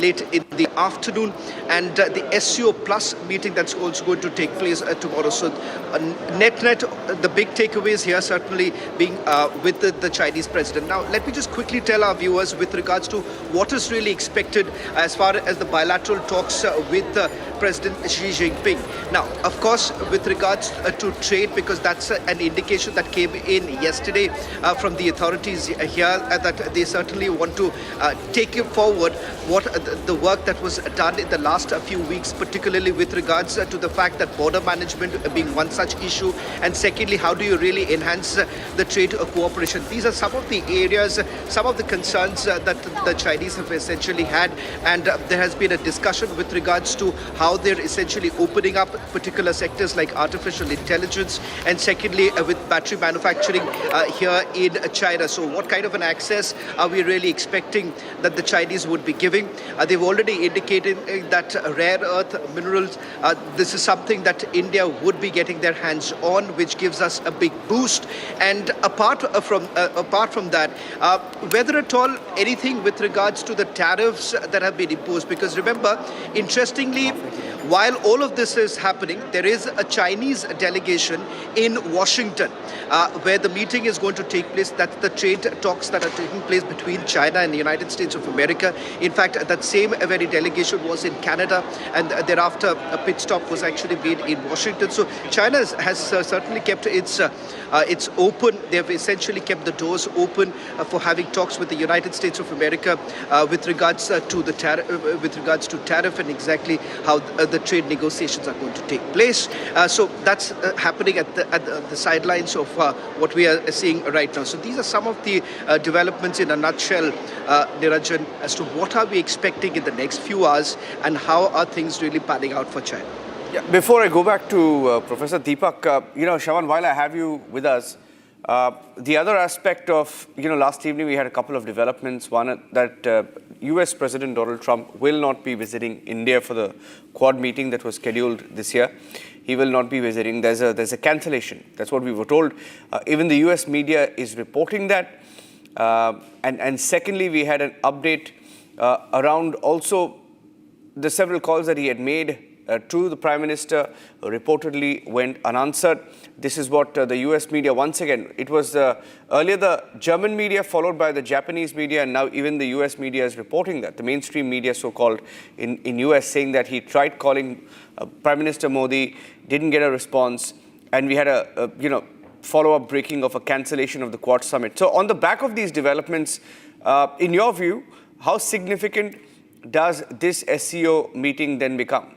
late in the afternoon, and the SCO plus meeting that's also going to take place tomorrow. So net, the big takeaways here certainly being with the Chinese president. Now, let me just quickly tell our viewers with regards to what is really expected as far as the bilateral talks with President Xi Jinping. Now, of course, with regards to trade, because that's an indication that came in yesterday from the authorities here, that they certainly want to take it forward what the work that was done in the last few weeks, particularly with regards to the fact that border management being one such issue, and secondly, how do you really enhance the trade cooperation? These are some of the areas, some of the concerns that the Chinese have essentially had, and there has been a discussion with regards to how they're essentially opening up particular sectors like artificial intelligence, and secondly with battery manufacturing here in China. So what kind of an access are we really expecting that the Chinese would be giving? They've already indicated that rare earth minerals, this is something that India would be getting their hands on, which gives us a big boost. And apart from that, whether at all anything with regards to the tariffs that have been imposed, because remember, interestingly, while all of this is happening, there is a Chinese delegation in Washington where the meeting is going to take place. That's the trade talks that are taking place between China and the United States of America. In fact, that same very delegation was in Canada, and thereafter a pit stop was actually made in Washington. So China has certainly kept its open. They've essentially kept the doors open for having talks with the United States of America with regards to the tariff and exactly how the trade negotiations are going to take place. So that's happening at the sidelines of what we are seeing right now. So these are some of the developments in a nutshell, Niranjan, as to what are we expecting in the next few hours and how are things really panning out for China. Yeah, before I go back to Professor Deepak, Shravan, while I have you with us, the other aspect of, last evening we had a couple of developments. One, that US President Donald Trump will not be visiting India for the Quad meeting that was scheduled this year. He will not be visiting. There's a cancellation. That's what we were told. Even the US media is reporting that. And secondly, we had an update around also the several calls that he had made to the Prime Minister reportedly went unanswered. This is what the US media, once again, it was earlier the German media followed by the Japanese media, and now even the US media is reporting that, the mainstream media so-called in US, saying that he tried calling Prime Minister Modi, didn't get a response, and we had a follow-up breaking of a cancellation of the Quad summit. So on the back of these developments, in your view, how significant does this SCO meeting then become?